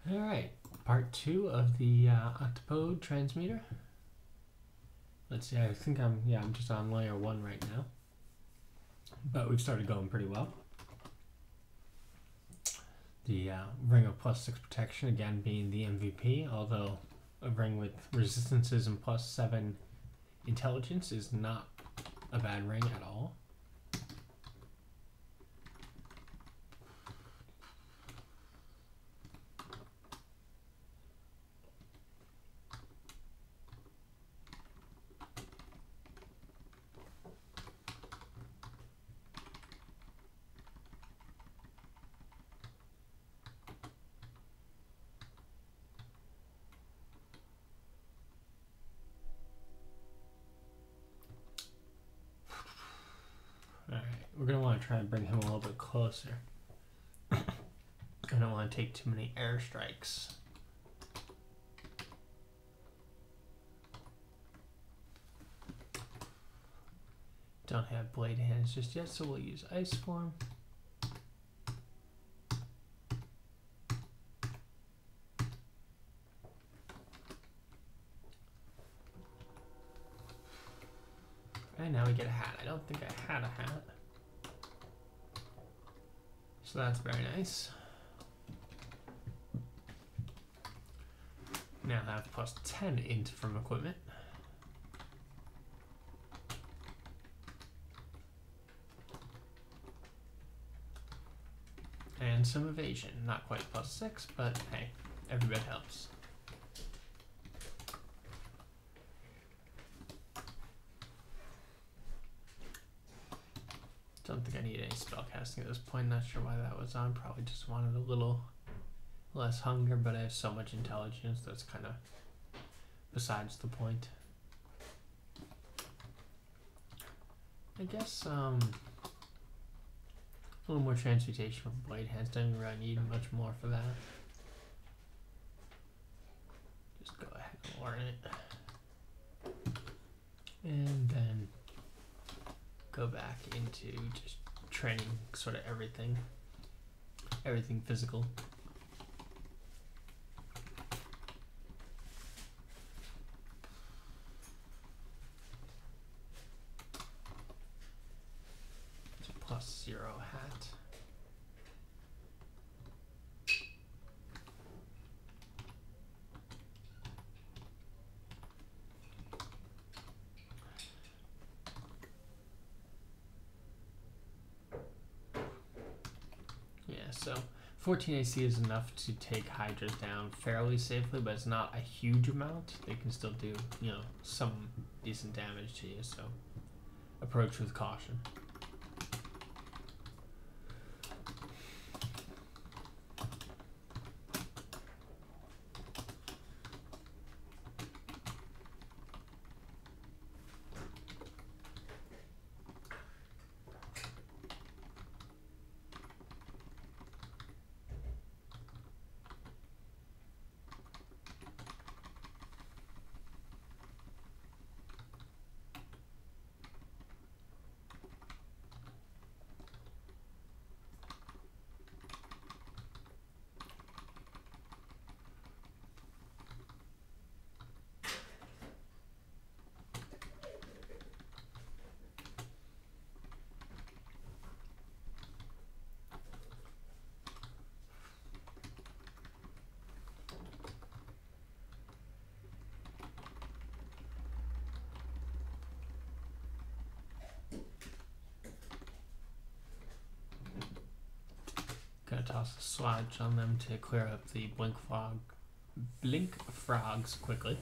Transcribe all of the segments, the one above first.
All right, part 2 of the Octopode Transmuter. Let's see, I think I'm just on layer 1 right now. But we've started going pretty well. The ring of +6 protection, again, being the MVP, although a ring with resistances and +7 intelligence is not a bad ring at all. Alright, we're going to want to try and bring him a little bit closer. I don't want to take too many airstrikes. Don't have blade hands just yet, so we'll use Ice Form. And now we get a hat. I don't think I had a hat. So that's very nice. Now I have +10 int from equipment. And some evasion. Not quite +6, but hey, every bit helps. Don't think I need any spellcasting at this point. Not sure why that was on. Probably just wanted a little less hunger, but I have so much intelligence that's kind of besides the point. I guess a little more transmutation from blade hands. Don't even really need much more for that. Just go ahead and learn it. And then go back into just training sort of everything physical. It's a +0 hat. So 14 AC is enough to take Hydras down fairly safely, but it's not a huge amount. They can still do, some decent damage to you, so approach with caution. Gonna toss a sludge on them to clear up the blink frogs quickly.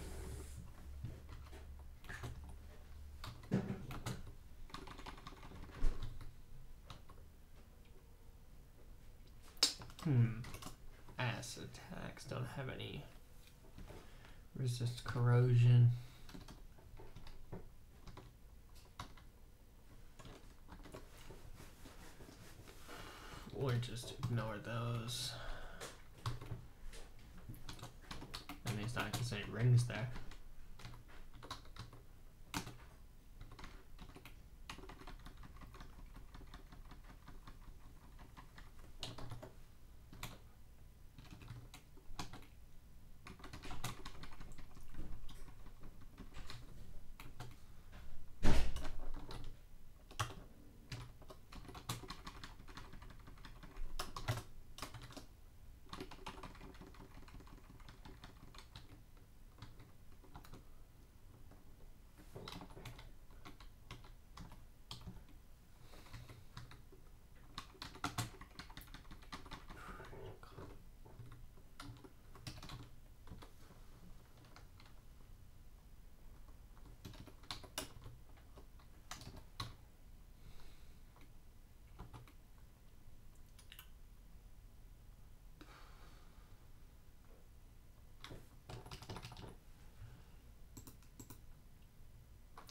Acid attacks don't have any resist corrosion. Or just ignore those. That means not because any rings there.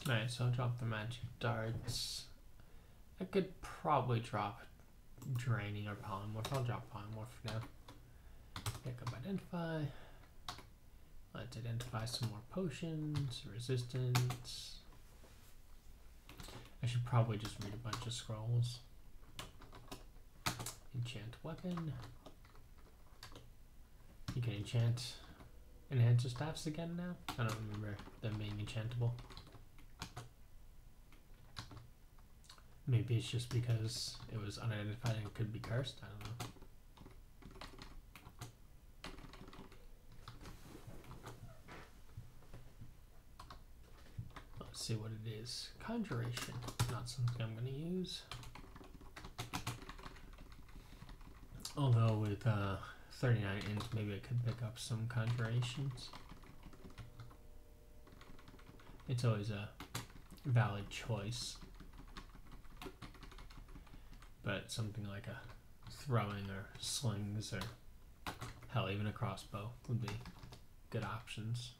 Alright, so I'll drop the magic darts. I could probably drop draining or polymorph. I'll drop polymorph for now. Pick up identify. Let's identify some more potions, resistance. I should probably just read a bunch of scrolls. Enchant weapon. You can enchant enhancer staffs again now? I don't remember them being enchantable. Maybe it's just because it was unidentified and could be cursed. I don't know. Let's see what it is. Conjuration. Not something I'm going to use. Although with 39 int, maybe I could pick up some conjurations. It's always a valid choice. But something like a throwing or slings or hell, even a crossbow would be good options.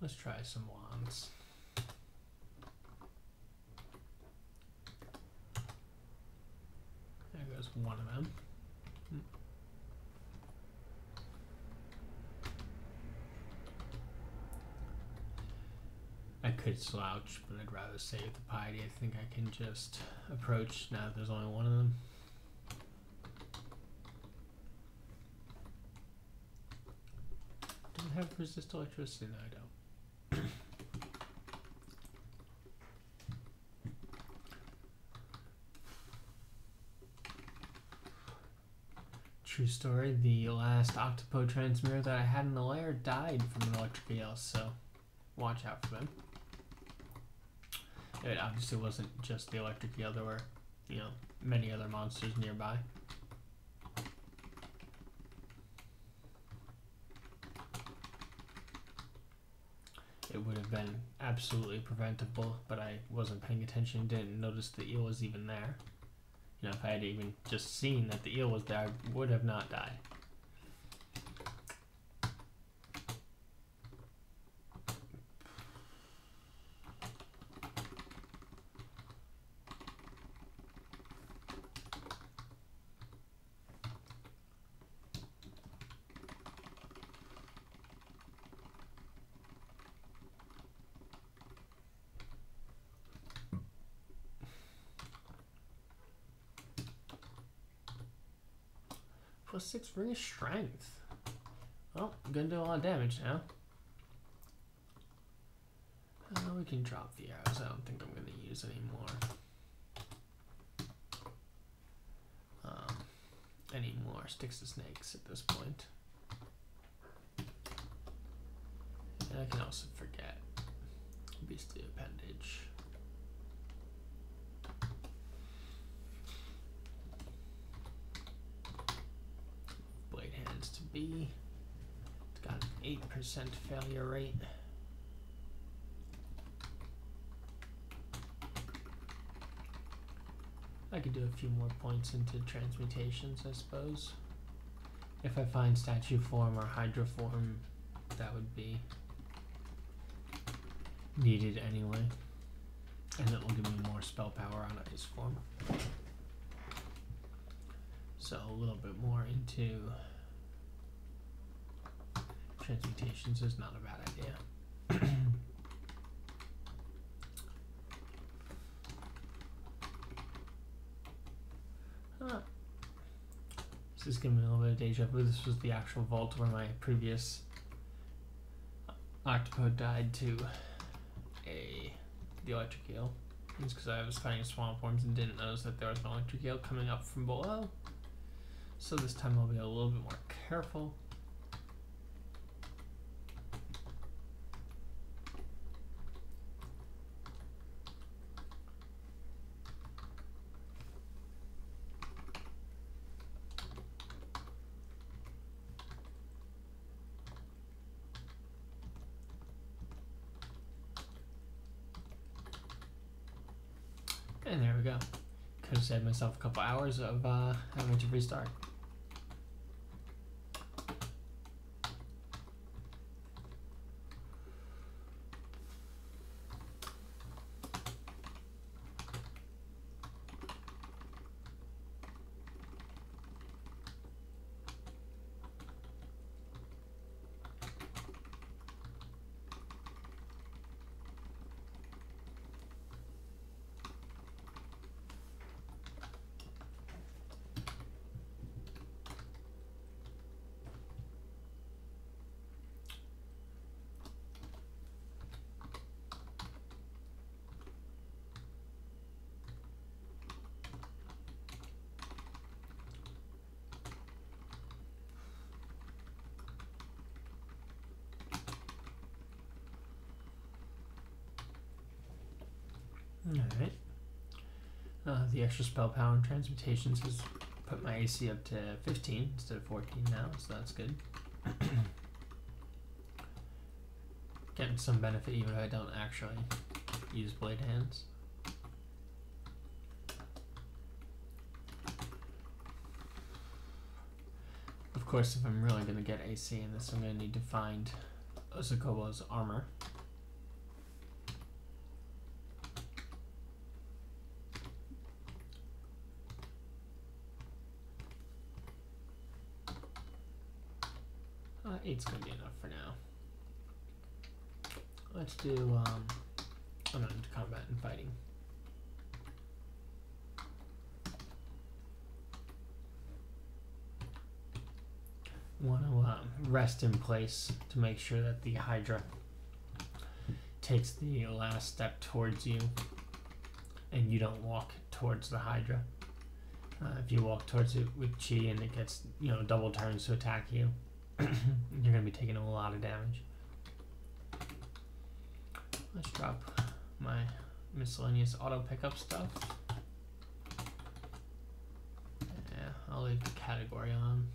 Let's try some wands. There goes one of them. I could slouch, but I'd rather save the piety. I think I can just approach now that there's only one of them. Do I have resist electricity? No, I don't. True story, the last Octopode Transmuter that I had in the lair died from an electric eel, so watch out for them. It obviously wasn't just the electric eel, there were, you know, many other monsters nearby. It would have been absolutely preventable, but I wasn't paying attention, didn't notice the eel was even there. You know, if I had even just seen that the eel was there, I would have not died. +6 ring of strength. Well, I'm gonna do a lot of damage now. We can drop the arrows. I don't think I'm gonna use anymore. Any more sticks to snakes at this point. And I can also forget beastly appendage. Blade hands to B. It's got an 8% failure rate. I could do a few more points into transmutations, I suppose. If I find statue form or hydra form, that would be needed anyway. And it will give me more spell power on ice form. So a little bit more into transmutations is not a bad idea. This is giving me a little bit of deja vu. This was the actual vault where my previous octopode died to the electric eel. It's because I was fighting swamp worms and didn't notice that there was an electric eel coming up from below. So this time I'll be a little bit more careful. And there we go. Could have saved myself a couple hours of having to restart. Alright. The extra spell power and transmutations has put my AC up to 15 instead of 14 now, so that's good. Getting some benefit even if I don't actually use blade hands. Of course, if I'm really going to get AC in this, I'm going to need to find Osakobo's armor. Eight's gonna be enough for now. Let's do unarmed combat and fighting. Want to rest in place to make sure that the Hydra takes the last step towards you, and you don't walk towards the Hydra. If you walk towards it with Chi and it gets double turns to attack you, you're going to be taking a lot of damage. Let's drop my miscellaneous auto pickup stuff. Yeah, I'll leave the category on.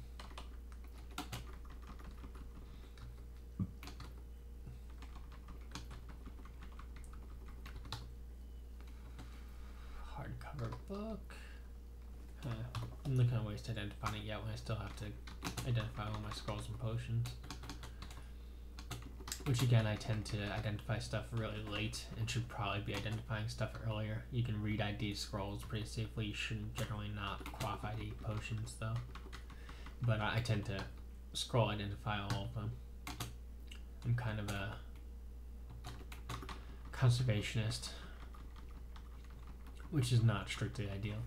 Hardcover book. I'm not going to waste identifying it yet when I still have to identify all my scrolls and potions. Which again, I tend to identify stuff really late and should probably be identifying stuff earlier. You can read ID scrolls pretty safely. You shouldn't generally not quaff ID potions though. But I tend to scroll identify all of them. I'm kind of a conservationist, which is not strictly ideal.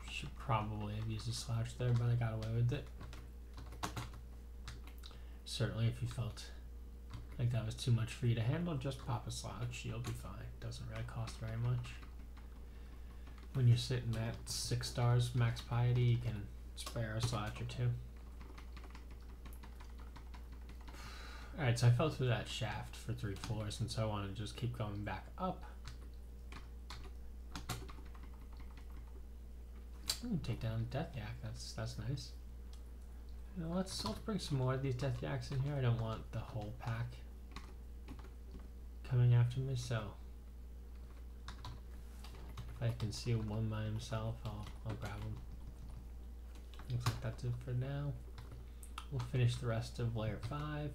Should probably have used a slouch there, but I got away with it. Certainly if you felt like that was too much for you to handle, just pop a slouch, you'll be fine. Doesn't really cost very much. When you're sitting at 6 stars max piety, you can spare a slouch or two. Alright, so I fell through that shaft for 3 floors, and so I want to just keep going back up. Take down Death Yak, that's nice. Let's bring some more of these Death Yaks in here. I don't want the whole pack coming after me, so if I can see one by himself, I'll grab him. Looks like that's it for now. We'll finish the rest of layer 5.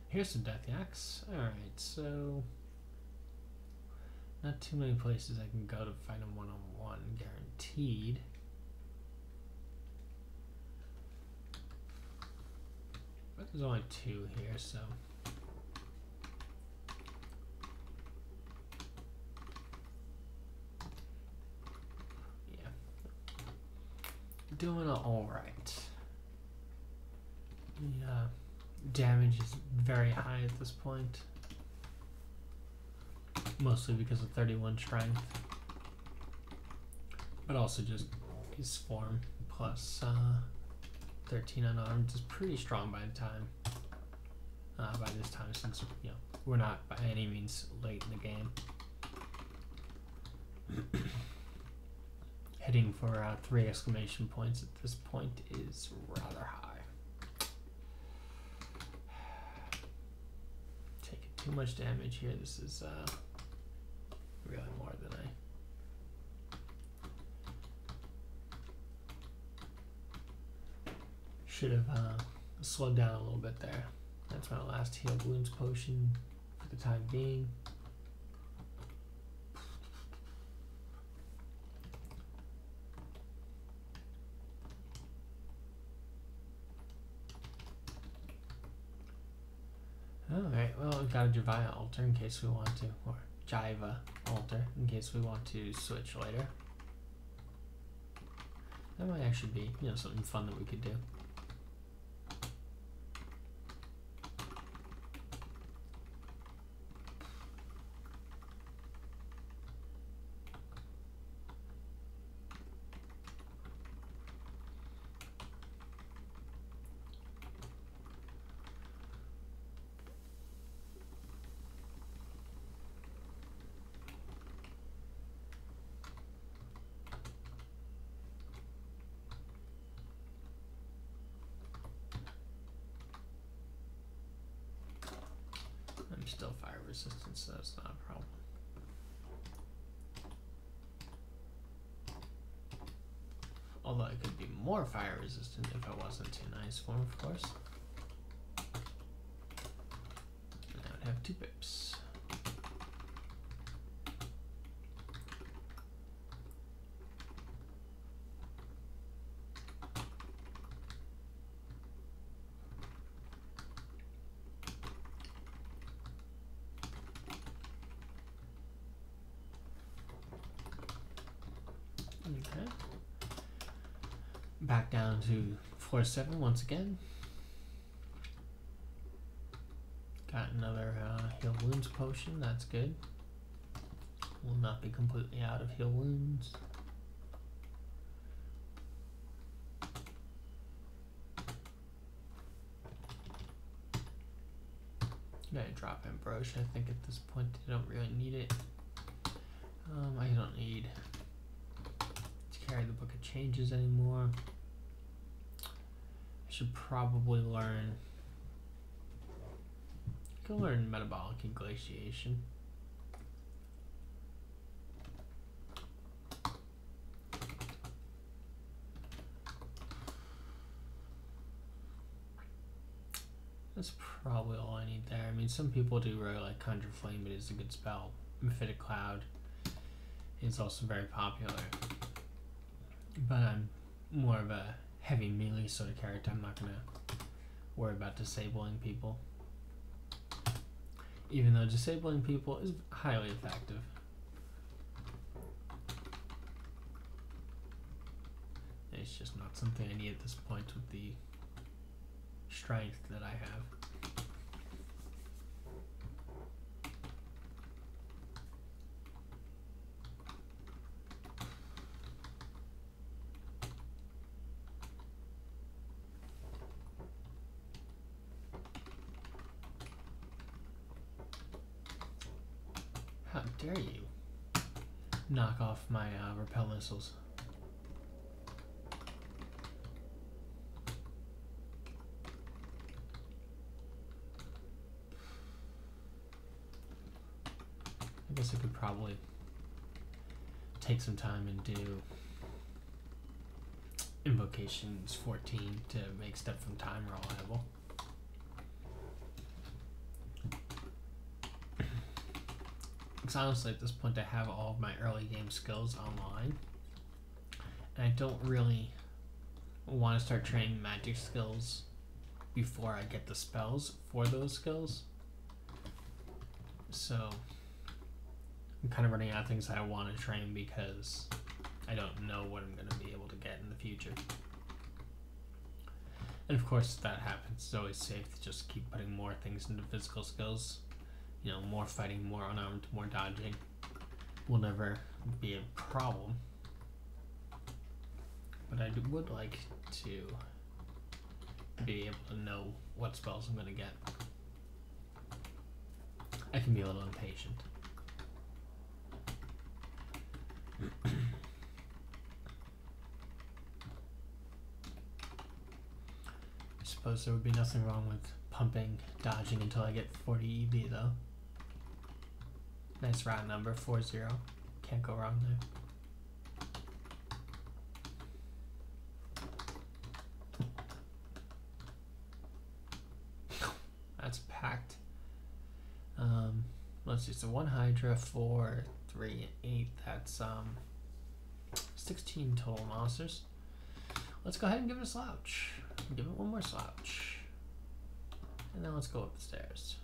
Here's some Death Yaks. Alright, so not too many places I can go to fight them one-on-one, guaranteed. But there's only 2 here, so yeah, doing all right. The damage is very high at this point. Mostly because of 31 strength, but also just his form plus 13 unarmed is pretty strong by the time. By this time, since we're not by any means late in the game. Hitting for 3 exclamation points at this point is rather high. Taking too much damage here. This is really more than I should have slowed down a little bit there. That's my last heal wounds potion for the time being. Alright, well, we've got a Jivaya altar in case we want to, or Jiva altar in case we want to switch later. That might actually be, you know, something fun that we could do. I'm still fire resistant, so that's not a problem. Although I could be more fire resistant if I wasn't in ice form, of course. And I would have 2 pips. Okay. Back down to floor 7 once again. Got another heal wounds potion, that's good. Will not be completely out of heal wounds. Gonna drop Ambrosia, I think at this point I don't really need it. I don't need to carry the Book of Changes anymore. I should probably learn. I can learn Metabolic Inglatiation. That's probably all I need there. I mean, some people do really like Conjure Flame, but it's a good spell. Mephitic Cloud is also very popular. But I'm more of a heavy melee sort of character. I'm not going to worry about disabling people. Even though disabling people is highly effective. It's just not something I need at this point with the strength that I have. How dare you knock off my repel missiles? I guess I could probably take some time and do Invocations 14 to make Step from Time reliable. Because honestly, at this point, I have all of my early game skills online, and I don't really want to start training magic skills before I get the spells for those skills. So I'm kind of running out of things that I want to train because I don't know what I'm going to be able to get in the future. And of course, if that happens, it's always safe to just keep putting more things into physical skills. You know, more fighting, more unarmed, more dodging will never be a problem. But I would like to be able to know what spells I'm going to get. I can be a little impatient. suppose there would be nothing wrong with pumping, dodging until I get 40 EV though. Nice round number, 4-0. Can't go wrong there. That's packed. Let's see, so 1 Hydra, 4, 3, 8. That's 16 total monsters. Let's go ahead and give it a slouch. Give it one more slouch. And then let's go up the stairs.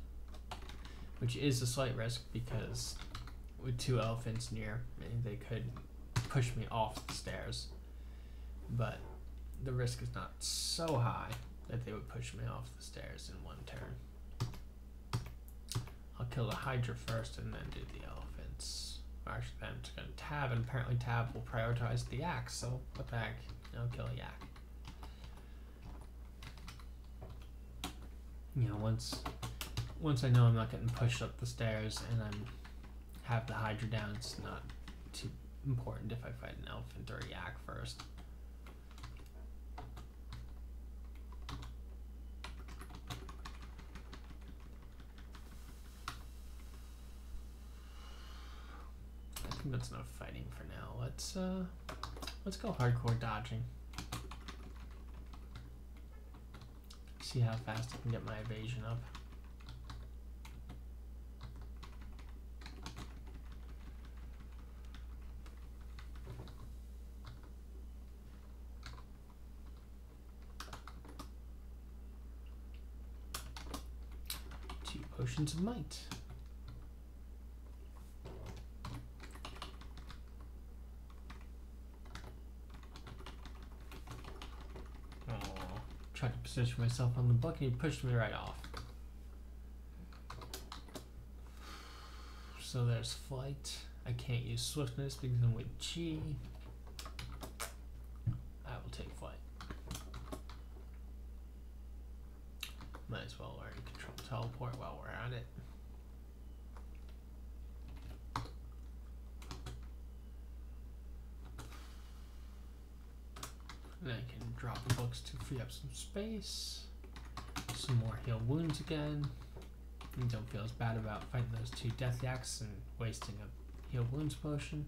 Which is a slight risk because with 2 elephants near me, they could push me off the stairs. But the risk is not so high that they would push me off the stairs in 1 turn. I'll kill the Hydra first and then do the elephants. Or actually, I'm just going to tab, and apparently tab will prioritize the yak, so what the heck? I'll kill a yak. You know, once I know I'm not getting pushed up the stairs and have the Hydra down, it's not too important if I fight an elephant or a yak first. I think that's enough fighting for now. Let's go hardcore dodging. See how fast I can get my evasion up. Two potions of might. Tried to position myself on the book and he pushed me right off. So there's flight. I can't use swiftness because I'm with G. I will take flight. Might as well learn control teleport while we're at it. And I can drop the books to free up some space. Some more heal wounds again. And don't feel as bad about fighting those 2 death yaks and wasting a heal wounds potion.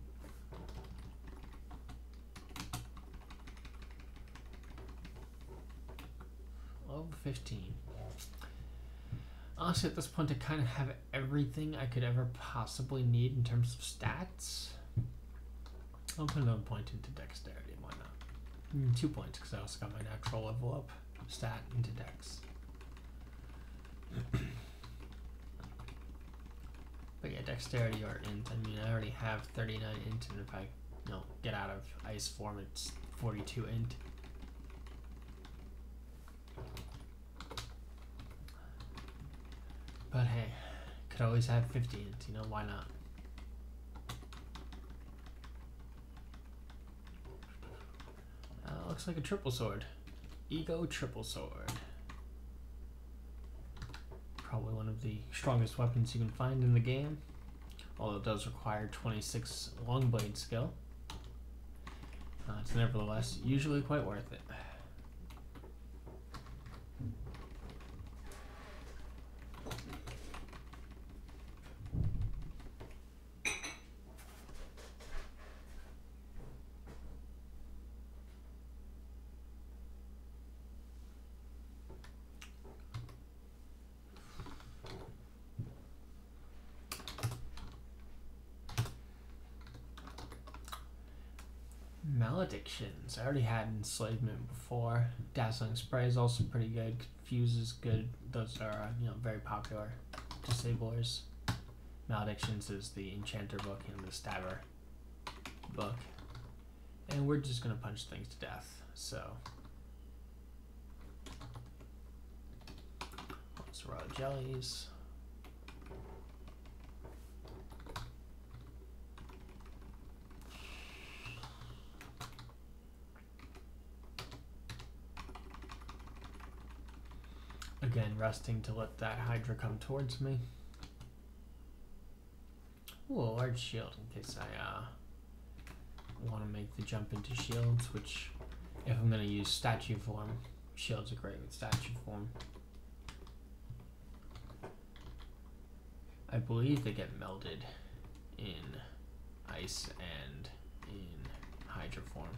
Level 15. Honestly, at this point, I kind of have everything I could ever possibly need in terms of stats. I'll put another point into dexterity, why not? 2 points, because I also got my natural level up stat into dex. But yeah, dexterity or int. I mean, I already have 39 int, and if I get out of ice form, it's 42 int. But hey, could always have 50 int, why not? Looks like a triple sword. Ego triple sword. Probably one of the strongest weapons you can find in the game. Although it does require 26 long blade skill. It's nevertheless usually quite worth it. Maledictions. I already had enslavement before. Dazzling spray is also pretty good. Confuse is good. Those are very popular disablers. Maledictions is the enchanter book and the stabber book. And we're just gonna punch things to death. So let's raw jellies. Again, resting to let that Hydra come towards me. Ooh, a large shield in case I want to make the jump into shields, which if I'm going to use statue form, shields are great with statue form. I believe they get melded in ice and in Hydra form,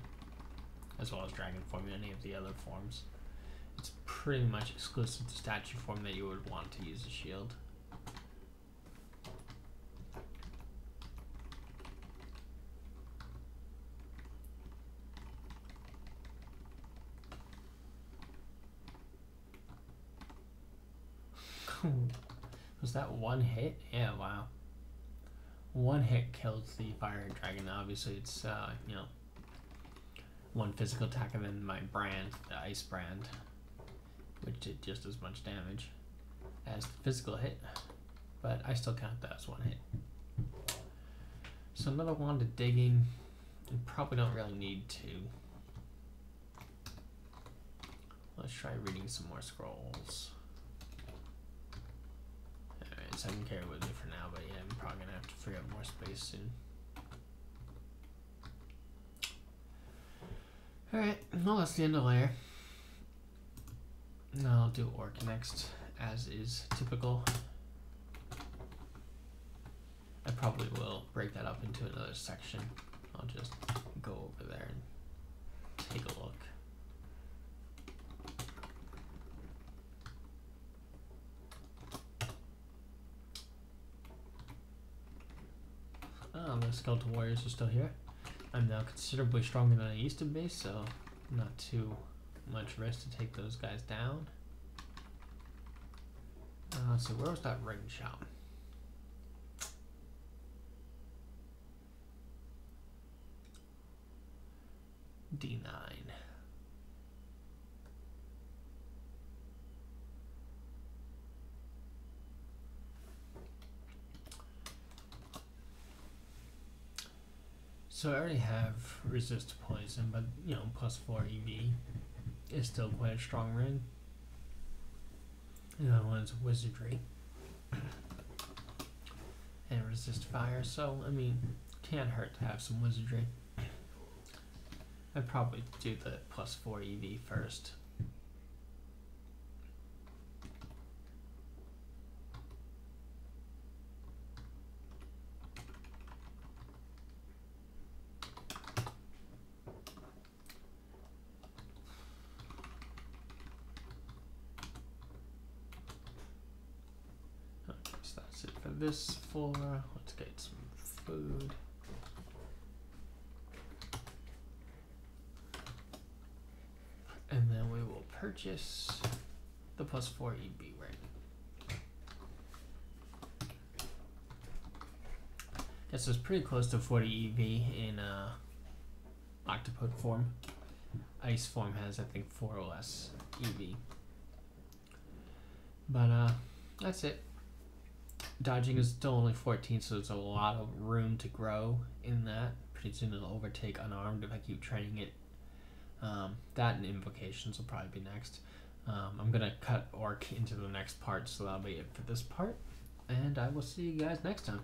as well as dragon form and any of the other forms. It's pretty much exclusive to statue form that you would want to use a shield. Was that one hit? Yeah, wow. One hit killed the fire dragon. Obviously, it's, you know, one physical attack and then my brand, the ice brand, which did just as much damage as the physical hit. But I still count that as one hit. So another wand of digging. We probably don't really need to. Let's try reading some more scrolls. Alright, so I can carry it with me for now, but yeah, I'm probably gonna have to free up more space soon. Alright, well that's the end of lair. Now I'll do orc next, as is typical. I probably will break that up into another section. I'll just go over there and take a look. Oh, the skeletal warriors are still here. I'm now considerably stronger than I used to be, so not too much risk to take those guys down. Let's see, where was that ring shop? D9. So I already have resist poison, but you know, +4 EV is still quite a strong ring. The other one's wizardry and resist fire, so I mean, can't hurt to have some wizardry. I'd probably do the +4 EV first. Okay, so that's it for this floor. Let's get some food. And then we will purchase the +4 EB ring. Guess it's pretty close to 40 EV in Octopode form. Ice form has, I think, 4 or less EV. But that's it. Dodging is still only 14, so there's a lot of room to grow in that. Pretty soon it'll overtake unarmed if I keep training it. That and invocations will probably be next. I'm gonna cut orc into the next part, so that'll be it for this part, and I will see you guys next time.